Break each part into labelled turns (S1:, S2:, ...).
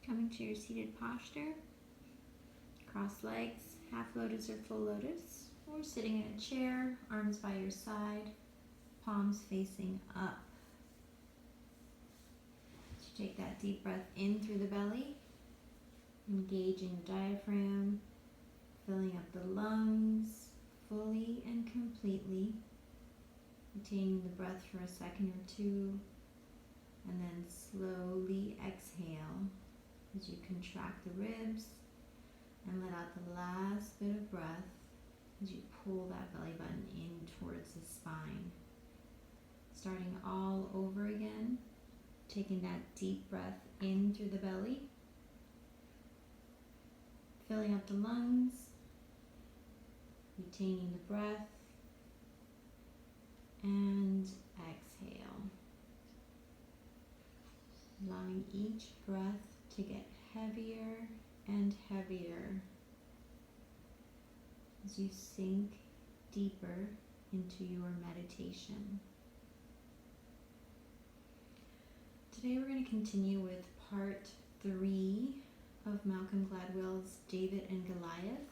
S1: Coming to your seated posture, cross legs, half lotus or full lotus, or sitting in a chair, arms by your side, palms facing up. So take that deep breath in through the belly, engaging the diaphragm, filling up the lungs fully and completely, retaining the breath for a second or two, and then slowly exhale as you contract the ribs and let out the last bit of breath as you pull that belly button in towards the spine. Starting all over again, taking that deep breath in through the belly, filling up the lungs, retaining the breath, and exhale. Allowing each breath to get heavier and heavier as you sink deeper into your meditation. Today we're going to continue with part 3 of Malcolm Gladwell's David and Goliath.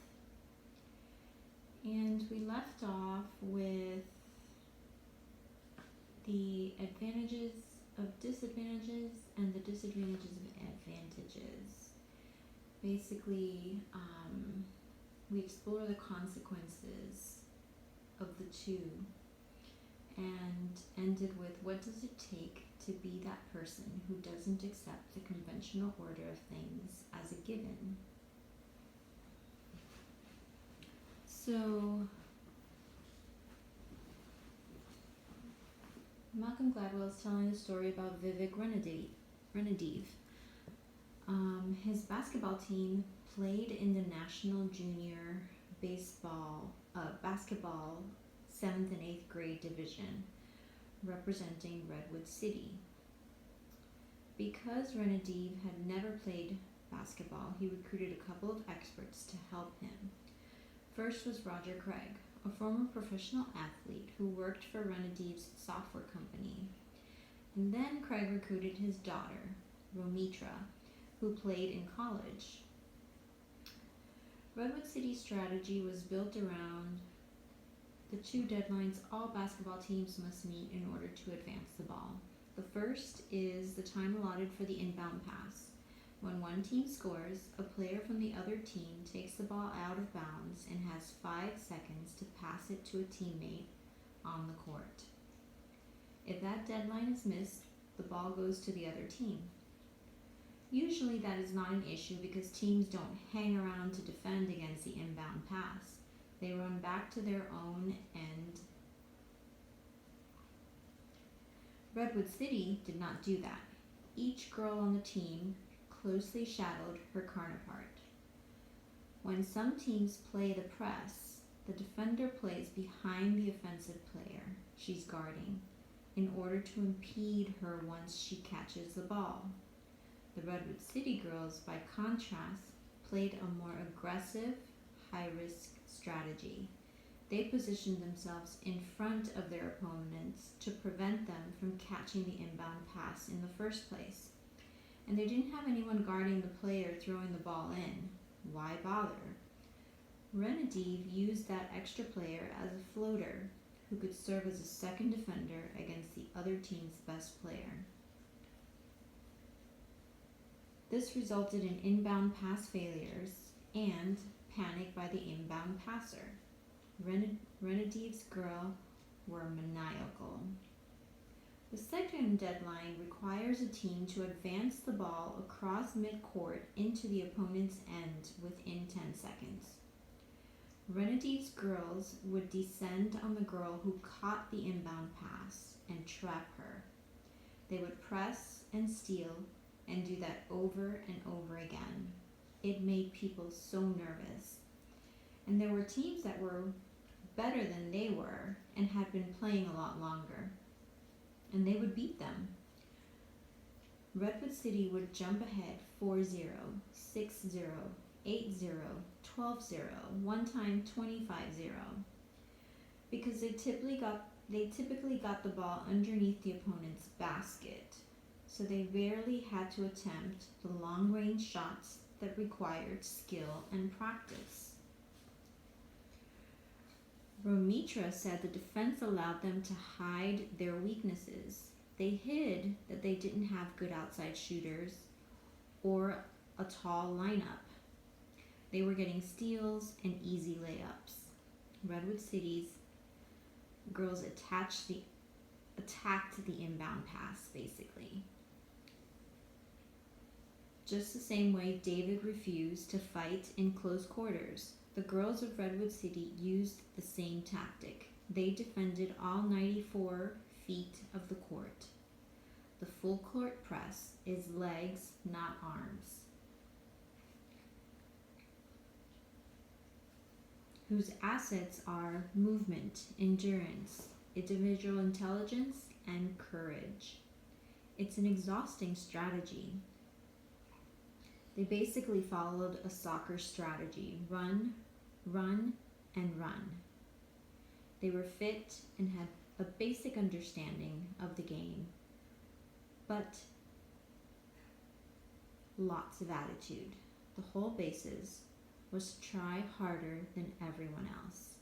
S1: And we left off with the advantages of disadvantages and the disadvantages of advantages. Basically, we explore the consequences of the two and ended with what does it take to be that person who doesn't accept the conventional order of things as a given. So, Malcolm Gladwell is telling the story about Vivek Ranadive. His basketball team played in the National Junior Basketball 7th and 8th grade division, representing Redwood City. Because Ranadive had never played basketball, he recruited a couple of experts to help him. First was Roger Craig, a former professional athlete who worked for Ranadive's software company. And then Craig recruited his daughter, Romitra, who played in college. Redwood City's strategy was built around the two deadlines all basketball teams must meet in order to advance the ball. The first is the time allotted for the inbound pass. When one team scores, a player from the other team takes the ball out of bounds and has 5 seconds to pass it to a teammate on the court. If that deadline is missed, the ball goes to the other team. Usually that is not an issue because teams don't hang around to defend against the inbound pass. They run back to their own end. Redwood City did not do that. Each girl on the team closely shadowed her counterpart. When some teams play the press, the defender plays behind the offensive player she's guarding in order to impede her once she catches the ball. The Redwood City girls, by contrast, played a more aggressive, high-risk strategy. They positioned themselves in front of their opponents to prevent them from catching the inbound pass in the first place. And they didn't have anyone guarding the player throwing the ball in. Why bother? Ranadive used that extra player as a floater who could serve as a second defender against the other team's best player. This resulted in inbound pass failures and panic by the inbound passer. Ranadive's girls were maniacal. The second deadline requires a team to advance the ball across midcourt into the opponent's end within 10 seconds. Ranadive's girls would descend on the girl who caught the inbound pass and trap her. They would press and steal and do that over and over again. It made people so nervous. And there were teams that were better than they were and had been playing a lot longer. And they would beat them. Redwood City would jump ahead 4-0, 6-0, 8-0, 12-0, one time 25-0. Because they typically got the ball underneath the opponent's basket. so they rarely had to attempt the long-range shots that required skill and practice. Romitra said the defense allowed them to hide their weaknesses. They hid that they didn't have good outside shooters or a tall lineup. They were getting steals and easy layups. Redwood City's girls attacked the inbound pass, basically. Just the same way David refused to fight in close quarters, the girls of Redwood City used the same tactic. They defended all 94 feet of the court. The full court press is legs, not arms, whose assets are movement, endurance, individual intelligence, and courage. It's an exhausting strategy. They basically followed a soccer strategy: run, run, and run. They were fit and had a basic understanding of the game, but lots of attitude. The whole basis was to try harder than everyone else.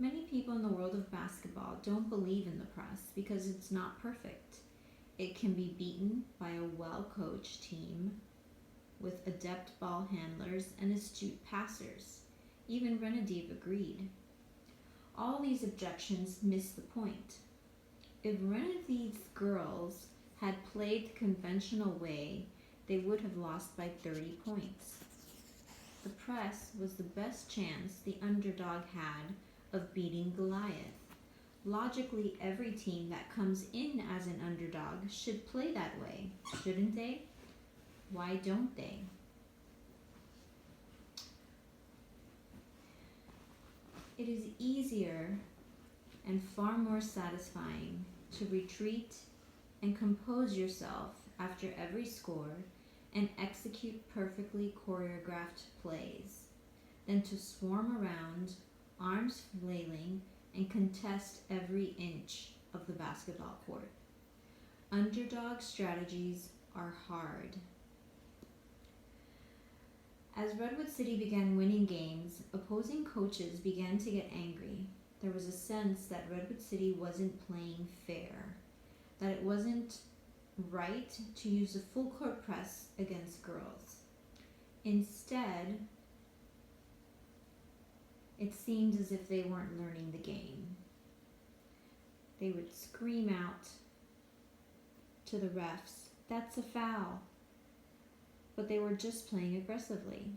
S1: Many people in the world of basketball don't believe in the press because it's not perfect. It can be beaten by a well-coached team with adept ball handlers and astute passers. Even Renadiv agreed. All these objections miss the point. If Renadiv's girls had played the conventional way, they would have lost by 30 points. The press was the best chance the underdog had of beating Goliath. Logically, every team that comes in as an underdog should play that way, shouldn't they? Why don't they? It is easier and far more satisfying to retreat and compose yourself after every score and execute perfectly choreographed plays than to swarm around, arms flailing, and contest every inch of the basketball court. Underdog strategies are hard. As Redwood City began winning games, opposing coaches began to get angry. There was a sense that Redwood City wasn't playing fair, that it wasn't right to use a full court press against girls. Instead, it seemed as if they weren't learning the game. They would scream out to the refs, "That's a foul," but they were just playing aggressively.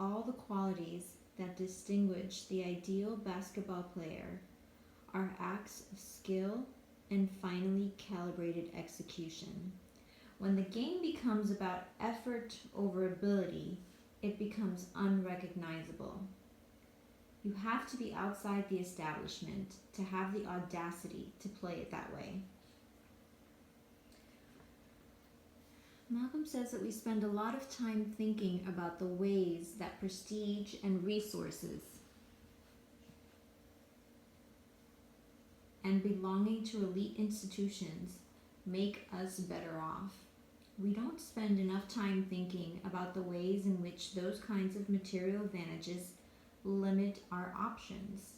S1: All the qualities that distinguish the ideal basketball player are acts of skill and finely calibrated execution. When the game becomes about effort over ability, it becomes unrecognizable. You have to be outside the establishment to have the audacity to play it that way. Malcolm says that we spend a lot of time thinking about the ways that prestige and resources and belonging to elite institutions make us better off. We don't spend enough time thinking about the ways in which those kinds of material advantages limit our options.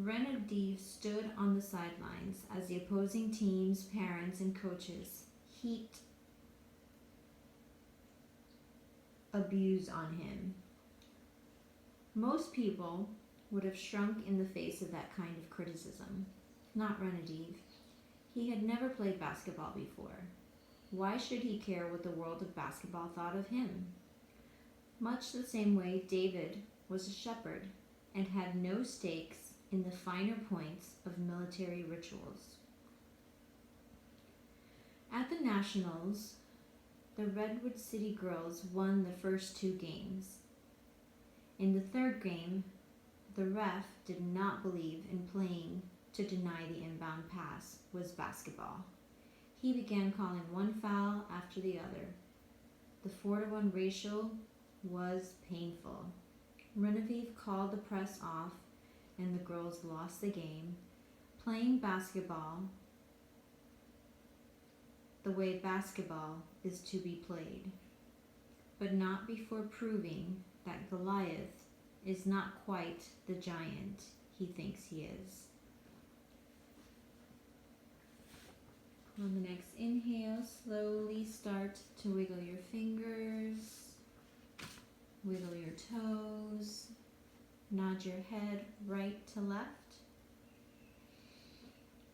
S1: Renadiv stood on the sidelines as the opposing team's parents and coaches heaped abuse on him. Most people would have shrunk in the face of that kind of criticism. Not Renadiv. He had never played basketball before. Why should he care what the world of basketball thought of him? Much the same way David was a shepherd and had no stakes in the finer points of military rituals. At the Nationals, the Redwood City girls won the first 2 games. In the 3rd game, the ref did not believe in playing to deny the inbound pass was basketball. He began calling one foul after the other. The 4-1 ratio was painful. Renadiv called the press off and the girls lost the game. Playing basketball way basketball is to be played, but not before proving that Goliath is not quite the giant he thinks he is. On the next inhale, slowly start to wiggle your fingers, wiggle your toes, nod your head right to left.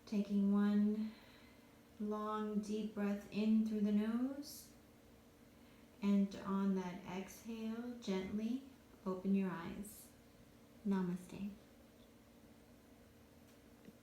S1: Taking one long deep breath in through the nose, and on that exhale, gently open your eyes. Namaste.